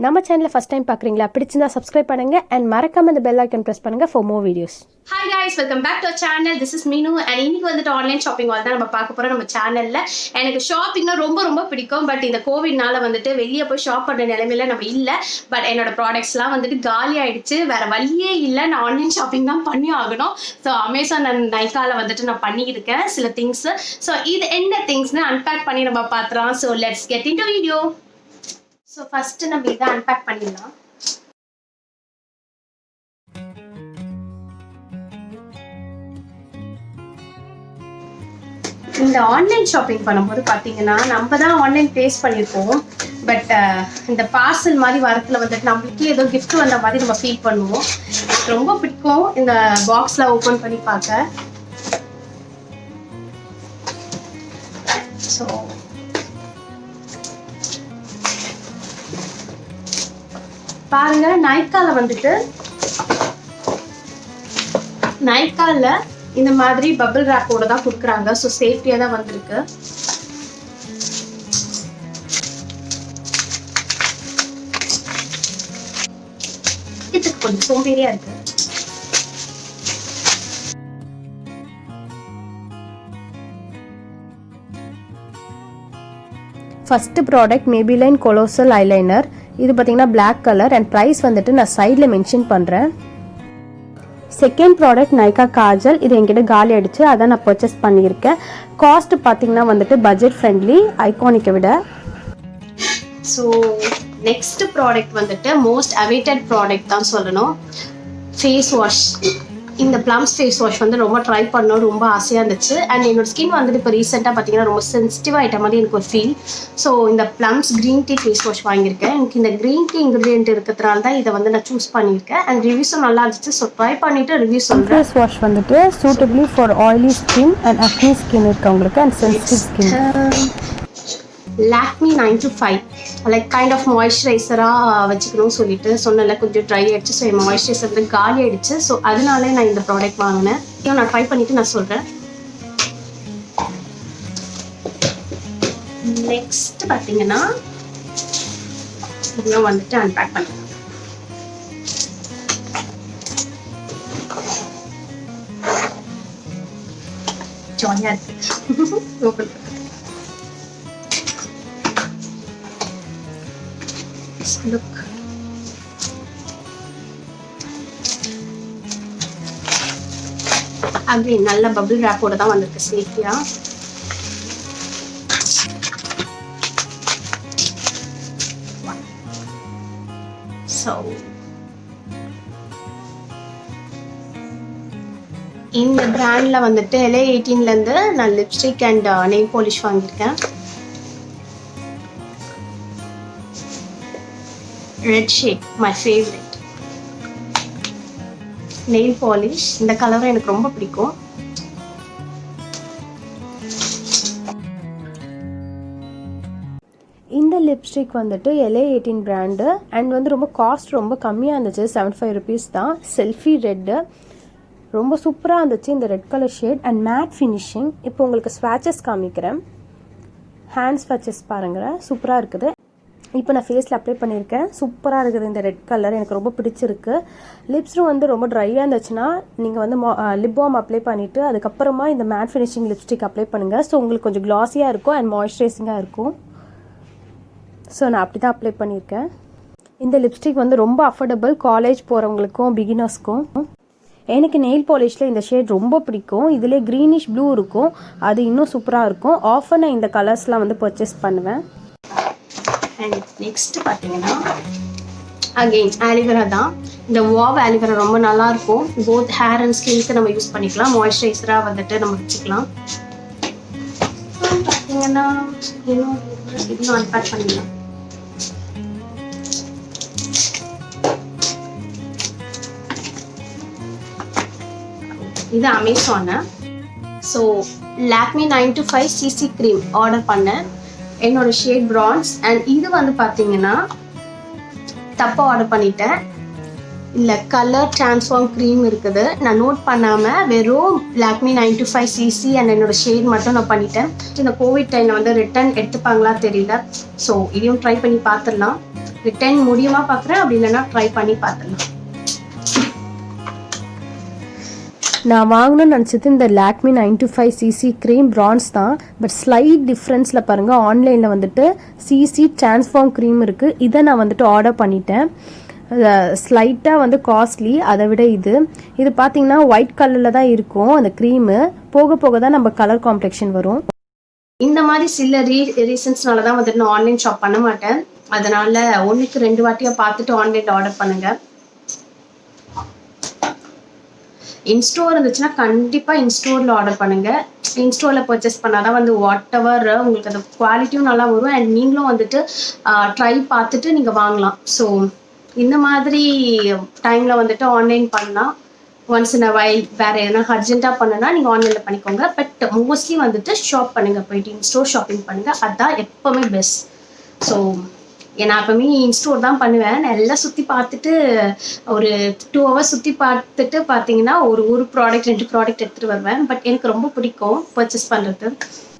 நம்ம சேனலை first time பார்க்குறீங்களா? பிடிச்சிருந்தா சப்ஸ்கிரைப் பண்ணுங்க அண்ட் மறக்காம இந்த பெல் ஐக்கன் ப்ரெஸ் பண்ணுங்க for more videos. Hi guys, welcome back to our channel. This is Meenu and இன்னைக்கு வந்துட்டு ஆன்லைன் ஷாப்பிங் தான் நம்ம பார்க்க போறோம் நம்ம சேனல்ல. எனக்கு ஷாப்பிங்னா ரொம்ப பிடிக்கும். பட் இந்த கோவிட்னால வந்துட்டு வெளியே போய் ஷாப் பண்ற நிலைமையில நம்ம இல்ல. பட் என்னோட ப்ராடக்ட்ஸ்லாம் வந்துட்டு காலி ஆயிடுச்சு. வேற வழியே இல்ல, நான் ஆன்லைன் ஷாப்பிங் தான் பண்ணி ஆகணும். ஸோ அமேசான் அண்ட் நைக்கால வந்துட்டு நான் பண்ணியிருக்கேன் சில திங்ஸ். ஸோ இது என்ன திங்ஸ்னு அன்பேக் பண்ணி நம்ம பார்த்துறோம். So let's get into video. So first நம்ம இதை அன்பேக் பண்ணிடலாம். இந்த ஆன்லைன் ஷாப்பிங் பண்ணும்போது பார்த்தீங்கன்னா நம்ம தான் ஆன்லைன் பேஸ் பண்ணியிருப்போம். பட் இந்த பார்சல் மாதிரி வரத்துல வந்துட்டு நம்மளுக்கு ஏதோ கிஃப்ட் வந்த மாதிரி நம்ம ஃபீல் பண்ணுவோம். எனக்கு ரொம்ப பிடிக்கும் இந்த பாக்ஸ்ல ஓப்பன் பண்ணி பார்க்க. ஸோ பாருங்க, நைக்கால இந்த மாதிரி பபிள் ராப்போட தான் கொடுக்குறாங்க. ஸோ சேஃப்டியா தான் வந்திருக்கு. இதுக்கு கொஞ்சம் சோம்பேறியா இருக்கு. First product Maybelline colossal eyeliner. இது பார்த்தீங்கன்னா பிளாக் கலர் அண்ட் ப்ரைஸ் வந்துட்டு நான் சைடில் மென்ஷன் பண்ணுறேன். Second product Nykaa Kajal. இது என்கிட்ட காலி ஆயிடுச்சு, அதான் நான் பர்ச்சேஸ் பண்ணியிருக்கேன். காஸ்ட் பார்த்தீங்கன்னா வந்துட்டு பட்ஜெட் ஃப்ரெண்ட்லி, ஐகானிக்கை விட. ஸோ நெக்ஸ்ட் ப்ராடக்ட் வந்துட்டு மோஸ்ட் அவைட்டட் ப்ராடக்ட் தான் சொல்லணும். Face wash. இந்த ப்ளம்ஸ் ஃபேஸ் வாஷ் வந்து ரொம்ப ட்ரை பண்ணணும், ரொம்ப ஆசையாக இருந்துச்சு. அண்ட் என்னோட ஸ்கின் வந்துட்டு இப்போ ரீசெண்டாக பார்த்தீங்கன்னா ரொம்ப சென்சிட்டிவ் ஆகிட்ட மாதிரி எனக்கு ஒரு ஃபீல். ஸோ இந்த Plum's green tea face wash வாங்கியிருக்கேன். எனக்கு இந்த க்ரீன் டீ இன்க்ரீடியன்ட் இருக்கிறதுனால தான் இதை வந்து நான் சூஸ் பண்ணியிருக்கேன். அண்ட் ரிவ்யூஸும் நல்லா இருந்துச்சு. ஸோ ட்ரை பண்ணிவிட்டு ரிவ்யூ சொல்கிறேன். ஃபேஸ் வாஷ் வந்துட்டு suitably for oily skin and acne skin இருக்கவங்களுக்கு and sensitive skin. Lakme 925 like kind of மாய்ஸ்சரைசராக வச்சுக்கணும்னு சொல்லிட்டு சொன்னல, கொஞ்சம் ட்ரை ஆகிடுச்சு. ஸோ என் மாய்ஸ்சரைசர் வந்து காலி ஆகிடுச்சு. ஸோ அதனாலே நான் இந்த ப்ராடக்ட் வாங்கினேன். இதையும் நான் ட்ரை பண்ணிவிட்டு நான் சொல்கிறேன். நெக்ஸ்ட் பார்த்தீங்கன்னா இதையும் வந்துட்டு அன்பேக் பண்ணுறேன். ஜாலியாக இருக்கு. Look. Again, நல்ல பபிள் ராப்போட தான் வந்திருக்கு சேஃப்டியா. So இந்த பிராண்ட்ல வந்துட்டு LA 18ல இருந்து நான் லிப்ஸ்டிக் அண்ட் நெயில் பாலிஷ் வாங்கியிருக்கேன். Red shade, my favorite. Nail polish. இந்த கலர் எனக்கு ரொம்ப பிடிக்கும். இந்த லிப்ஸ்டிக் வந்துட்டு LA 18 பிராண்டு அண்ட் வந்து ரொம்ப காஸ்ட் ரொம்ப கம்மியாக இருந்துச்சு. 75 rupees தான். செல்ஃபி ரெட்டு ரொம்ப சூப்பராக இருந்துச்சு. இந்த red colour shade and matte finishing. இப்போ உங்களுக்கு ஸ்வாட்சஸ் காமிக்கிறேன். ஹேண்ட் ஸ்வாட்சஸ் பாருங்கள், சூப்பராக இருக்குது. இப்போ நான் ஃபேஸில் அப்ளை பண்ணியிருக்கேன். சூப்பராக இருக்குது இந்த ரெட் கலர், எனக்கு ரொம்ப பிடிச்சிருக்கு. லிப்ஸும் வந்து ரொம்ப ட்ரையாக இருந்துச்சுன்னா நீங்கள் வந்து லிப் பாம் அப்ளை பண்ணிவிட்டு அதுக்கப்புறமா இந்த மேட் ஃபினிஷிங் லிப்ஸ்டிக் அப்ளை பண்ணுங்கள். ஸோ உங்களுக்கு கொஞ்சம் க்ளாஸியாக இருக்கும் அண்ட் மாய்ஸ்சரைசிங்காக இருக்கும். ஸோ நான் அப்படி தான் அப்ளை பண்ணியிருக்கேன். இந்த லிப்ஸ்டிக் வந்து ரொம்ப அஃபோர்டபுள், காலேஜ் போகிறவங்களுக்கும் பிகினர்ஸ்க்கும். எனக்கு நெயில் பாலிஷில் இந்த ஷேட் ரொம்ப பிடிக்கும். இதிலே க்ரீனிஷ் ப்ளூ இருக்கும், அது இன்னும் சூப்பராக இருக்கும். ஆஃபர் நான் இந்த கலர்ஸ்லாம் வந்து பர்ச்சேஸ் பண்ணுவேன். அண்ட் நெக்ஸ்ட் பார்த்தீங்கன்னா அகெயின் ஆலிவேரா தான். இந்த வாவ் ஆலிவேரா ரொம்ப நல்லா இருக்கும். போத் ஹேர் அண்ட் ஸ்கின்க்கு நம்ம யூஸ் பண்ணிக்கலாம். மாய்ஸ்சரைசராக வந்துட்டு நம்ம வச்சுக்கலாம். பார்த்தீங்கன்னா இன்னும் அன்பேக் பண்ணிடலாம். இது Amazon. So Lakme 925 CC cream order பண்ணேன். என்னோட ஷேட் பிரான்ஸ். அண்ட் இது வந்து பார்த்தீங்கன்னா தப்பாக ஆர்டர் பண்ணிட்டேன். இல்லை கலர் டிரான்ஸ்ஃபார்ம் க்ரீம் இருக்குது, நான் நோட் பண்ணாமல் வெறும் லாக்மி 925 CC அண்ட் என்னோட ஷேட் மட்டும் நான் பண்ணிட்டேன். இந்த கோவிட் டைமில் வந்து ரிட்டர்ன் எடுத்துப்பாங்களா தெரியல. ஸோ இதையும் ட்ரை பண்ணி பார்த்துடலாம். ரிட்டர்ன் முடியுமா பார்க்குறேன், அப்படி இல்லைன்னா ட்ரை பண்ணி பார்த்துடலாம். நான் வாங்கணும்னு நினச்சது இந்த லாக்மி 925cc க்ரீம் ப்ரான்ஸ் தான். பட் ஸ்லைட் டிஃப்ரென்ஸில் பாருங்கள், ஆன்லைனில் வந்துட்டு சிசி டிரான்ஸ்ஃபார்ம் க்ரீம் இருக்குது. இதை நான் வந்துட்டு ஆர்டர் பண்ணிட்டேன். ஸ்லைட்டாக வந்து காஸ்ட்லி. அதை விட இது பார்த்தீங்கன்னா ஒயிட் கலரில் தான் இருக்கும் அந்த க்ரீமு. போக போக தான் நம்ம கலர் காம்ப்ளெக்ஷன் வரும். இந்த மாதிரி சில ரீசன்ஸ்னால தான் வந்துட்டு நான் ஆன்லைன் ஷாப் பண்ண மாட்டேன். அதனால 1க்கு 2 வாட்டியாக பார்த்துட்டு ஆன்லைனில் ஆர்டர் பண்ணுங்கள். இன்ஸ்டோர் இருந்துச்சுன்னா கண்டிப்பாக இன்ஸ்டோரில் ஆர்டர் பண்ணுங்கள். இன்ஸ்டோரில் பர்ச்சேஸ் பண்ணால் தான் வந்து வாட் எவர் உங்களுக்கு அந்த குவாலிட்டியும் நல்லா வரும். அண்ட் நீங்களும் வந்துட்டு ட்ரை பார்த்துட்டு நீங்கள் வாங்கலாம். ஸோ இந்த மாதிரி டைமில் வந்துட்டு ஆன்லைன் பண்ணால் ஒன்ஸ் இன் அ வைல் வேறு எதனா அர்ஜென்ட்டாக பண்ணுன்னா நீங்கள் ஆன்லைனில் பண்ணிக்கோங்க. பட் மோஸ்ட்லி வந்துட்டு ஷாப் பண்ணுங்கள், போயிட்டு இன்ஸ்டோர் ஷாப்பிங் பண்ணுங்கள். அதுதான் எப்போவுமே பெஸ்ட். ஸோ நான் எப்பவுமே இன்ஸ்டோர் தான் பண்ணுவேன். நான் எல்லாம் சுற்றி பார்த்துட்டு ஒரு 2 hours சுற்றி பார்த்துட்டு பார்த்தீங்கன்னா ஒரு ப்ராடக்ட் 2 ப்ராடக்ட் எடுத்துகிட்டு வருவேன். பட் எனக்கு ரொம்ப பிடிக்கும் பர்ச்சேஸ் பண்ணுறது.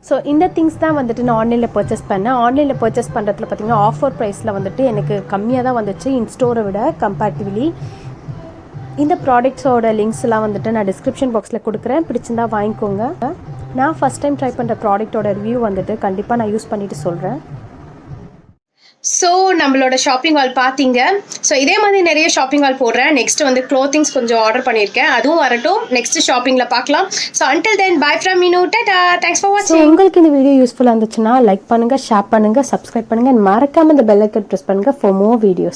ஸோ இந்த திங்ஸ் தான் வந்துட்டு நான் ஆன்லைனில் பர்ச்சேஸ் பண்ணேன். ஆன்லைனில் பர்ச்சேஸ் பண்ணுறதுல பார்த்தீங்கன்னா ஆஃபர் ப்ரைஸில் வந்துட்டு எனக்கு கம்மியாக தான் வந்துச்சு இன்ஸ்டோரை விட கம்பேரிட்டிவ்லி. இந்த ப்ராடக்ட்ஸோட லிங்க்ஸ்லாம் வந்துட்டு நான் டிஸ்கிரிப்ஷன் பாக்ஸில் கொடுக்குறேன், பிடிச்சிருந்தா வாங்கிக்கோங்க. நான் ஃபஸ்ட் டைம் ட்ரை பண்ணுற ப்ராடக்ட்டோட ரிவ்யூ வந்துட்டு கண்டிப்பாக நான் யூஸ் பண்ணிவிட்டு சொல்கிறேன். ஸோ நம்மளோட ஷாப்பிங் ஹால் பார்த்தீங்க. ஸோ இதே மாதிரி நிறைய ஷாப்பிங் ஹால் போடுறேன். நெக்ஸ்ட் வந்து க்ளோத்திங்ஸ் கொஞ்சம் ஆர்டர் பண்ணியிருக்கேன், அதுவும் வரட்டும். நெக்ஸ்ட் ஷாப்பிங்கில் பார்க்கலாம். So until then bye from Minu. Tata. Thanks for watching. உங்களுக்கு இந்த வீடியோ யூஸ்ஃபுல்லாக இருந்துச்சுன்னா லைக் பண்ணுங்கள், ஷேர் பண்ணுங்கள், சப்ஸ்கிரைப் பண்ணுங்கள். மறக்காமல் இந்த பெல் ஐக்கன் ப்ரெஸ் பண்ணுங்கள் ஃபார் மோர் வீடியோஸ்.